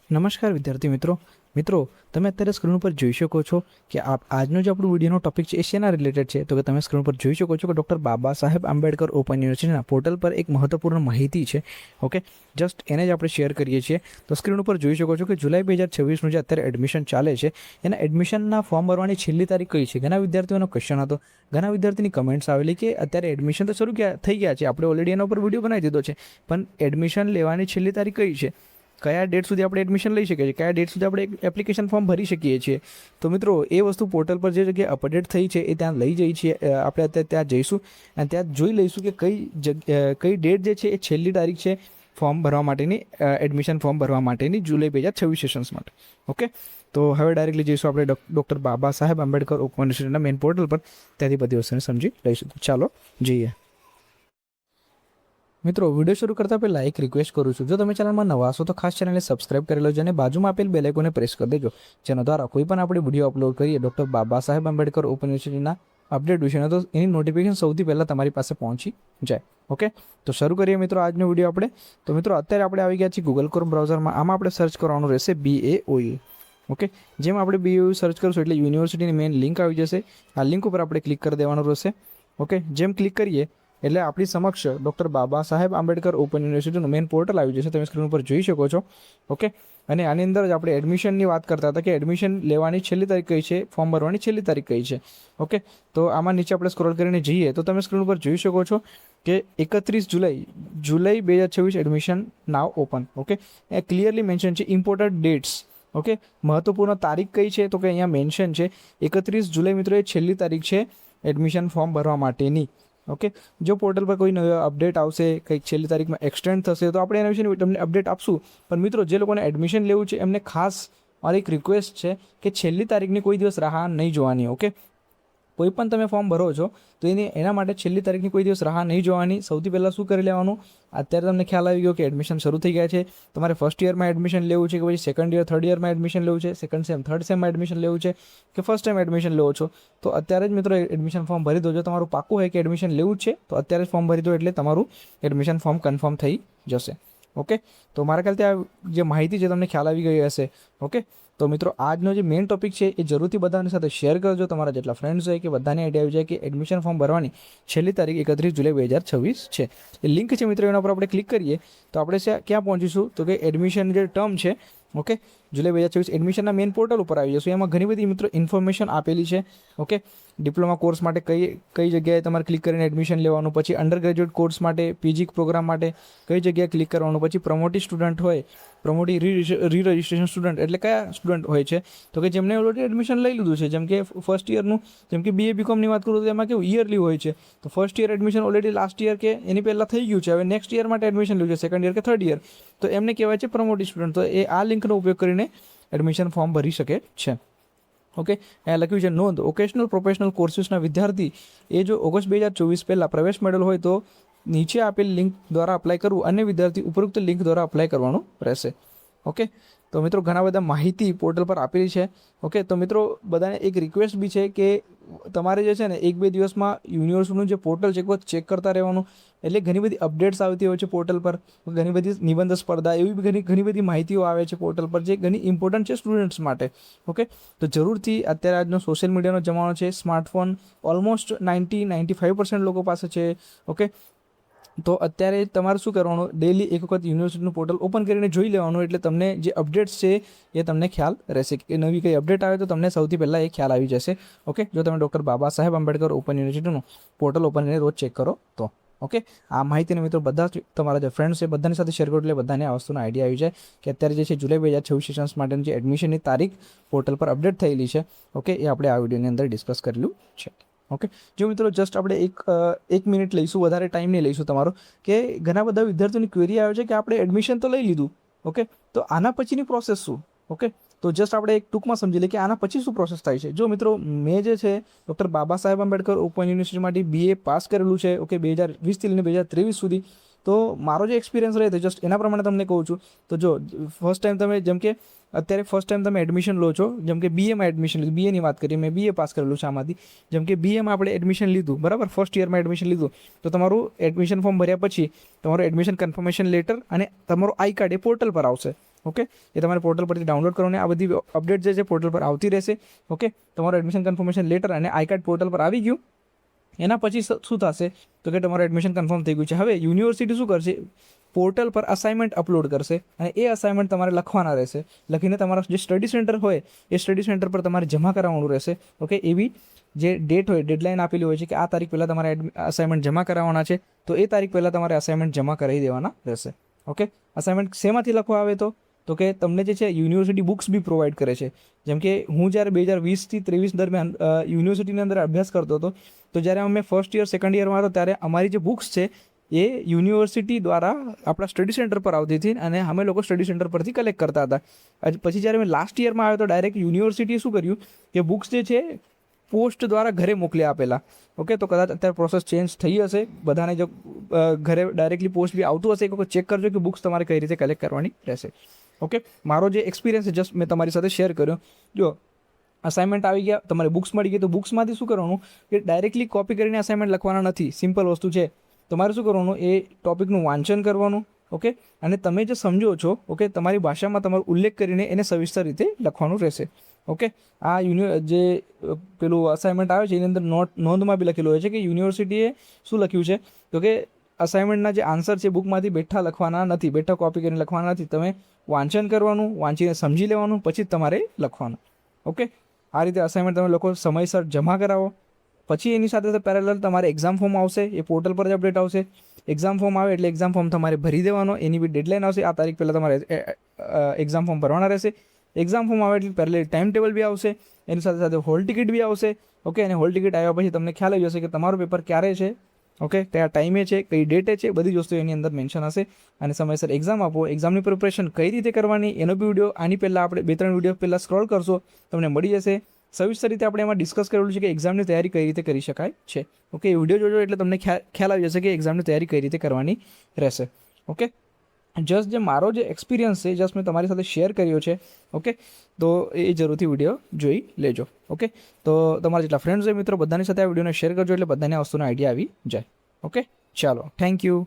નમસ્કાર વિદ્યાર્થી મિત્રો તમે અત્યારે સ્ક્રીન પર જોઈ શકો છો કે આજનો જે આપણો વિડીયોનો ટોપિક છે એ શેના રિલેટેડ છે. તો કે તમે સ્ક્રીન પર જોઈ શકો છો કે ડૉક્ટર બાબા સાહેબ આંબેડકર ઓપન યુનિવર્સિટીના પોર્ટલ પર એક મહત્વપૂર્ણ માહિતી છે. ઓકે, જસ્ટ એને જ આપણે શેર કરીએ છીએ. તો સ્ક્રીન ઉપર જોઈ શકો છો કે જુલાઈ 2026નું જે અત્યારે એડમિશન ચાલે છે એના એડમિશનના ફોર્મ ભરવાની છેલ્લી તારીખ કઈ છે. ઘણા વિદ્યાર્થીઓનો ક્વેશ્ચન હતો, ઘણા વિદ્યાર્થીની કમેન્ટ્સ આવેલી કે અત્યારે એડમિશન તો શરૂ થઈ ગયા છે, આપણે ઓલરેડી એના ઉપર વિડીયો બનાવી દીધો છે, પણ એડમિશન લેવાની છેલ્લી તારીખ કઈ છે, કયા ડેટ સુધી આપણે એડમિશન લઈ શકીએ છીએ, કયા ડેટ સુધી આપણે એપ્લિકેશન ફોર્મ ભરી શકીએ છીએ. તો મિત્રો એ વસ્તુ પોર્ટલ પર જે જગ્યાએ અપડેટ થઈ છે એ ત્યાં લઈ જઈ છીએ આપણે. અત્યારે ત્યાં જઈશું અને ત્યાં જોઈ લઈશું કે કઈ ડેટ જે છે એ છેલ્લી તારીખ છે ફોર્મ ભરવા માટેની, એડમિશન ફોર્મ ભરવા માટેની જુલાઈ 2026 સેશન્સ માટે. ઓકે, તો હવે ડાયરેક્ટલી જઈશું આપણે ડૉક્ટર બાબા સાહેબ આંબેડકર ઓપન યુનિવર્સિટીના મેઇન પોર્ટલ પર, ત્યાંથી બધી વસ્તુને સમજી લઈશું. તો ચાલો જઈએ. મિત્રો, વિડીયો શરૂ કરતાં પહેલાં એક રિક્વેસ્ટ કરું છું, જો તમે ચેનલમાં નવા છો તો ખાસ ચેનલને સબસ્ક્રાઇબ કરી લેજો અને બાજુમાં આપેલ બેલ આઇકોનને પ્રેસ કરી દેજો, જેના દ્વારા કોઈ પણ આપણે વિડીયો અપલોડ કરીએ ડૉક્ટર બાબા સાહેબ આંબેડકર ઓપન યુનિવર્સિટીના અપડેટ વિશે તો એની નોટિફિકેશન સૌથી પહેલાં તમારી પાસે પહોંચી જાય. ઓકે, તો શરૂ કરીએ મિત્રો આજનો વિડીયો આપણે. તો મિત્રો અત્યારે આપણે આવી ગયા છીએ ગૂગલ ક્રોમ બ્રાઉઝરમાં. આમાં આપણે સર્ચ કરવાનું રહેશે BAOU. ઓકે, જેમ આપણે BAOU સર્ચ કરશું એટલે યુનિવર્સિટીની મેઇન લિંક આવી જશે. આ લિંક ઉપર આપણે ક્લિક કરી દેવાનું રહેશે. ઓકે, જેમ ક્લિક કરીએ એટલે આપણી સમક્ષ doctor Baba Saheb Ambedkar open યુનિવર્સિટીનું main portal આવી જશે. તમે સ્ક્રીન ઉપર જોઈ શકો છો. ઓકે, અને આની અંદર જ આપણે એડમિશનની વાત કરતા હતા કે એડમિશન લેવાની છેલ્લી તારીખ કઈ છે, ફોર્મ ભરવાની છેલ્લી તારીખ કઈ છે. ઓકે, તો આમાં નીચે આપણે સ્ક્રોલ કરીને જઈએ તો તમે સ્ક્રીન ઉપર જોઈ શકો છો કે 31 જુલાઈ 2026 એડમિશન નાવ ઓપન. ઓકે, એ ક્લિયરલી મેન્શન છે ઇમ્પોર્ટન્ટ ડેટ્સ. ઓકે, મહત્વપૂર્ણ તારીખ કઈ છે તો કે અહીંયા મેન્શન છે 31 જુલાઈ. મિત્રો એ છેલ્લી તારીખ છે એડમિશન ફોર્મ ભરવા માટેની. ઓકે, જો પોર્ટલ પર કોઈ નવો અપડેટ આવશે, કંઈક છેલ્લી તારીખમાં એક્સટેન્ડ થશે તો આપણે એના વિશે તમને અપડેટ આપશું. પણ મિત્રો, જે લોકોને એડમિશન લેવું છે એમને ખાસ મારી એક રિક્વેસ્ટ છે કે છેલ્લી તારીખની કોઈ દિવસ રાહ નહીં જોવાની. ઓકે, કોઈ પણ તમે ફોર્મ ભરો છો તો એના માટે છેલ્લી તારીખની કોઈ દિવસ રાહ નહીં જોવાની. સૌથી પહેલાં શું કરી લેવાનું, અત્યારે તમને ખ્યાલ આવી ગયો કે એડમિશન શરૂ થઈ ગયા છે. તમારે ફર્સ્ટ યરમાં એડમિશન લેવું છે કે પછી સેકન્ડ યર થર્ડ યરમાં એડમિશન લેવું છે, સેકન્ડ સેમ થર્ડ સેમમાં એડમિશન લેવું છે કે ફર્સ્ટ ટાઈમ એડમિશન લેવો છો, તો અત્યારે જ મિત્રો એડમિશન ફોર્મ ભરી દો. જો તમારું પાક્કું હોય કે એડમિશન લેવું છે તો અત્યારે જ ફોર્મ ભરી દો એટલે તમારું એડમિશન ફોર્મ કન્ફર્મ થઈ જશે. ઓકે, તો મારા ખ્યાલથી આ જે માહિતી છે તમને ખ્યાલ આવી ગઈ હશે. ઓકે, તો મિત્રો આજનો જે મેઇન ટોપિક છે એ જરૂરથી બધાની સાથે શેર કરજો. તમારા જેટલા ફ્રેન્ડ્સ હોય કે બધાને આઈડિયા આવી જાય કે એડમિશન ફોર્મ ભરવાની છેલ્લી તારીખ 31 જુલાઈ 2026 છે. એ લિંક છે મિત્રો, એના પર આપણે ક્લિક કરીએ તો આપણે ક્યાં પહોંચીશું તો કે એડમિશન જે ટર્મ છે, ઓકે, જુલાઈ 2026 એડમિશનના મેઇન પોર્ટલ ઉપર આવી જશું. એમાં ઘણી બધી મિત્રો ઇન્ફોર્મેશન આપેલી છે. ઓકે, ડિપ્લોમા કોર્સ માટે કઈ જગ્યાએ તમારે ક્લિક કરીને એડમિશન લેવાનું, પછી અંડર ગ્રેજ્યુએટ કોર્સ માટે, PG પ્રોગ્રામ માટે કઈ જગ્યાએ ક્લિક કરવાનું, પછી પ્રમોટી સ્ટુડન્ટ હોય, પ્રમોટી રી રજિસ્ટ્રેશન સ્ટુડન્ટ એટલે કયા સ્ટુડન્ટ હોય છે તો કે જેમને ઓલરેડી એડમિશન લઈ લીધું છે. જેમ કે ફર્સ્ટ યરનું, જેમ કે BA BComની વાત કરું તો એમાં કેવું યરલી હોય છે. તો first year admission already last year કે એની પહેલાં થઈ ગયું છે, હવે નેક્સ્ટ યર માટે એડમિશન લીધું છે, સેકન્ડ યર કે થર્ડ યર, તો એમને કહેવાય છે પ્રમોટી સ્ટુડન્ટ. તો એ આ લિંકનો ઉપયોગ કરીને એડમિશન ફોર્મ ભરી શકે છે. ઓકે, અહીંયા લખ્યું છે નોંધ, વોકેશનલ પ્રોફેશનલ કોર્સીસના વિદ્યાર્થી એ જો ઓગસ્ટ 2024 પહેલાં પ્રવેશ મેળવેલ હોય તો નીચે આપેલ લિંક દ્વારા અપ્લાય કરવું, અને વિદ્યાર્થી ઉપરોક્ત લિંક દ્વારા અપ્લાય કરવાનું રહેશે. ઓકે, તો મિત્રો ઘણા બધા માહિતી પોર્ટલ પર આપેલી છે. ઓકે, તો મિત્રો બધાને એક રિક્વેસ્ટ બી છે કે તમારે જે છે ને 1-2 દિવસમાં યુનિવર્સિટીનું જે પોર્ટલ છે એક ચેક કરતા રહેવાનું. એટલે ઘણી બધી અપડેટ્સ આવતી હોય છે પોર્ટલ પર, ઘણી બધી નિબંધ સ્પર્ધા એવી ઘણી બધી માહિતીઓ આવે છે પોર્ટલ પર જે ઘણી ઇમ્પોર્ટન્ટ છે સ્ટુડન્ટ્સ માટે. ઓકે, તો જરૂરથી અત્યારે આજનો સોશિયલ મીડિયાનો જમાનો છે, સ્માર્ટફોન ઓલમોસ્ટ 90-95% લોકો પાસે છે. ઓકે, તો અત્યારે તમારે શું કરવાનું, ડેલી એક વખત યુનિવર્સિટીનું પોર્ટલ ઓપન કરીને જોઈ લેવાનું, એટલે તમને જે અપડેટ્સ છે એ તમને ખ્યાલ રહેશે કે નવી કઈ અપડેટ આવે તો તમને સૌથી પહેલાં એ ખ્યાલ આવી જશે. ઓકે, જો તમે doctor Baba Saheb Ambedkar open યુનિવર્સિટીનું portal open કરીને રોજ ચેક કરો તો. ઓકે, આ માહિતીને મિત્રો બધા તમારા જે ફ્રેન્ડ્સ છે બધાની સાથે શેર કરો એટલે બધાને આ વસ્તુનો આઈડિયા આવી જાય કે અત્યારે જે છે જુલાઈ 2026 સેશન્સ માટેની જે એડમિશનની તારીખ પોર્ટલ પર અપડેટ થયેલી છે. ઓકે, એ આપણે આ વિડીયોની અંદર ડિસ્કસ કરેલું છે. ઓકે, જો મિત્રો જસ્ટ આપણે એક મિનિટ લઈશું, વધારે ટાઈમ નહીં લઈશું તમારો, કે ઘણા બધા વિદ્યાર્થીઓની ક્વેરી આવે છે કે આપણે એડમિશન તો લઈ લીધું, ઓકે, તો આના પછીની પ્રોસેસ શું. ઓકે, તો જસ્ટ આપણે એક ટૂંકમાં સમજી લઈએ કે આના પછી શું પ્રોસેસ થાય છે. જો મિત્રો મેં જે છે doctor Baba Saheb Ambedkar open યુનિવર્સિટીમાંથી BA pass કરેલું છે. ઓકે, 2020થી લઈને 2023 સુધી. તો મારો જે એક્સપિરિયન્સ રહે છે જસ્ટ એના પ્રમાણે તમને કહું છું. તો જો ફર્સ્ટ ટાઈમ તમે જેમ કે અત્યારે ફર્સ્ટ ટાઈમ તમે એડમિશન લો છો, જેમ કે BAમાં એડમિશન લીધું, BAની વાત કરીએ, મેં BA પાસ કરેલું છે આમાંથી. જેમ કે BAમાં આપણે એડમિશન લીધું, બરાબર, ફર્સ્ટ યરમાં એડમિશન લીધું, તો તમારું એડમિશન ફોર્મ ભર્યા પછી તમારું એડમિશન કન્ફર્મેશન લેટર અને તમારું આઈ કાર્ડ એ પોર્ટલ પર આવશે. ઓકે, એ તમારે પોર્ટલ પરથી ડાઉનલોડ કરવાની, આ બધી અપડેટ જે છે પોર્ટલ પર આવતી રહેશે. ઓકે, તમારું એડમિશન કન્ફર્મેશન લેટર અને આઈ કાર્ડ પોર્ટલ પર આવી ગયું. એના પછી શું થશે તો કે તમારું એડમિશન કન્ફર્મ થઈ ગયું છે. હવે યુનિવર્સિટી શું કરશે, પોર્ટલ પર અસાઇનમેન્ટ અપલોડ કરશે અને એ અસાઇનમેન્ટ તમારે લખવાના રહેશે. લખીને તમારા જે સ્ટડી સેન્ટર હોય એ સ્ટડી સેન્ટર પર તમારે જમા કરાવવાનું રહેશે. ઓકે, એવી જે ડેટ હોય, ડેડલાઇન આપેલી હોય છે કે આ તારીખ પહેલાં તમારે અસાઇનમેન્ટ જમા કરાવવાના છે, તો એ તારીખ પહેલાં તમારે અસાઇનમેન્ટ જમા કરાવી દેવાના રહેશે. ઓકે, અસાઇનમેન્ટ શેમાંથી લખવા આવે તો કે તમને જે છે યુનિવર્સિટી બુક્સ બી પ્રોવાઈડ કરે છે. જેમ કે હું જ્યારે 2020થી 2023 દરમિયાન યુનિવર્સિટીની અંદર અભ્યાસ કરતો હતો, તો જ્યારે અમે ફર્સ્ટ યર સેકન્ડ યરમાં હતો ત્યારે અમારી જે બુક્સ છે એ યુનિવર્સિટી દ્વારા આપણા સ્ટડી સેન્ટર પર આવતી હતી અને અમે લોકો સ્ટડી સેન્ટર પરથી કલેક્ટ કરતા હતા. પછી જ્યારે મેં લાસ્ટ યરમાં આવ્યો તો ડાયરેક્ટ યુનિવર્સિટીએ શું કર્યું કે બુક્સ જે છે પોસ્ટ દ્વારા ઘરે મોકલી આપેલા. ઓકે, તો કદાચ અત્યારે પ્રોસેસ ચેન્જ થઈ હશે, બધાને જો ઘરે ડાયરેક્ટલી પોસ્ટ બી આવતું હશે, એક વખત ચેક કરજો કે બુક્સ તમારે કઈ રીતે કલેક્ટ કરવાની રહેશે. ઓકે, મારો જે એક્સપિરિયન્સ છે જસ્ટ મેં તમારી સાથે શેર કર્યો. જો અસાઇનમેન્ટ આવી ગયા, તમારે બુક્સ મળી ગઈ, તો બુક્સમાંથી શું કરવાનું કે ડાયરેક્ટલી કોપી કરીને અસાઇનમેન્ટ લખવાના નથી. સિમ્પલ વસ્તુ છે. તમારે શું કરવાનું, એ ટોપિકનું વાંચન કરવાનું. ઓકે, અને તમે જે સમજો છો, ઓકે, તમારી ભાષામાં તમારો ઉલ્લેખ કરીને એને સવિસ્તર રીતે લખવાનું રહેશે. ઓકે, આ જે પેલું અસાઇનમેન્ટ આવે છે એની અંદર નોંધમાં બી લખેલું હોય છે કે યુનિવર્સિટીએ શું લખ્યું છે તો કે અસાઇનમેન્ટના જે આન્સર છે બુકમાંથી બેઠા લખવાના નથી, બેઠા કોપી કરીને લખવાના નથી. તમે વાંચન કરવાનું, વાંચીને સમજી લેવાનું, પછી જ તમારે લખવાનું. ઓકે, આ રીતે અસાઇનમેન્ટ તમે લોકો સમયસર જમા કરાવો. પછી એની સાથે પેરેલલ તમારે એક્ઝામ ફોર્મ આવશે, એ પોર્ટલ પર જ અપડેટ આવશે. એક્ઝામ ફોર્મ આવે એટલે એક્ઝામ ફોર્મ તમારે ભરી દેવાનો, એની બી ડેડલાઇન આવશે. આ તારીખ પહેલાં તમારે એક્ઝામ ફોર્મ ભરવાના રહેશે. એક્ઝામ ફોર્મ આવે એટલે પેરેલલ ટાઈમ ટેબલ બી આવશે, એની સાથે સાથે હોલ ટિકિટ બી આવશે. ઓકે, અને હોલ ટિકિટ આવ્યા પછી તમને ખ્યાલ આવી જશે કે તમારું પેપર ક્યારે છે, ઓકે, કયા ટાઈમે છે, કઈ ડેટે છે, બધી જ વસ્તુ એની અંદર મેન્શન હશે. અને સમયસર એક્ઝામ આપો. એક્ઝામની પ્રિપરેશન કઈ રીતે કરવાની એનો બી વિડીયો આની પહેલાં આપણે 2-3 વિડીયો પહેલાં સ્ક્રોલ કરશો, તમને મળી જશે. સવિસ્તર રીતે આપણે એમાં ડિસ્કસ કરેલું છે કે એક્ઝામની તૈયારી કઈ રીતે કરી શકાય છે. ઓકે, એ વિડીયો જોજો એટલે તમને ખ્યાલ આવી જશે કે એક્ઝામની તૈયારી કઈ રીતે કરવાની રહેશે. ઓકે, જસ્ટ જે મારો જે એક્સપિરિયન્સ છે જસ્ટ મેં તમારી સાથે શેર કર્યો છે. ઓકે, તો એ જરૂરથી વિડીયો જોઈ લેજો. ઓકે, તો તમારા જેટલા ફ્રેન્ડ્સ હોય મિત્રો બધાની સાથે આ વિડીયોને શેર કરજો એટલે બધાને આ વસ્તુનો આઈડિયા આવી જાય. ઓકે, ચાલો, થેન્ક યુ.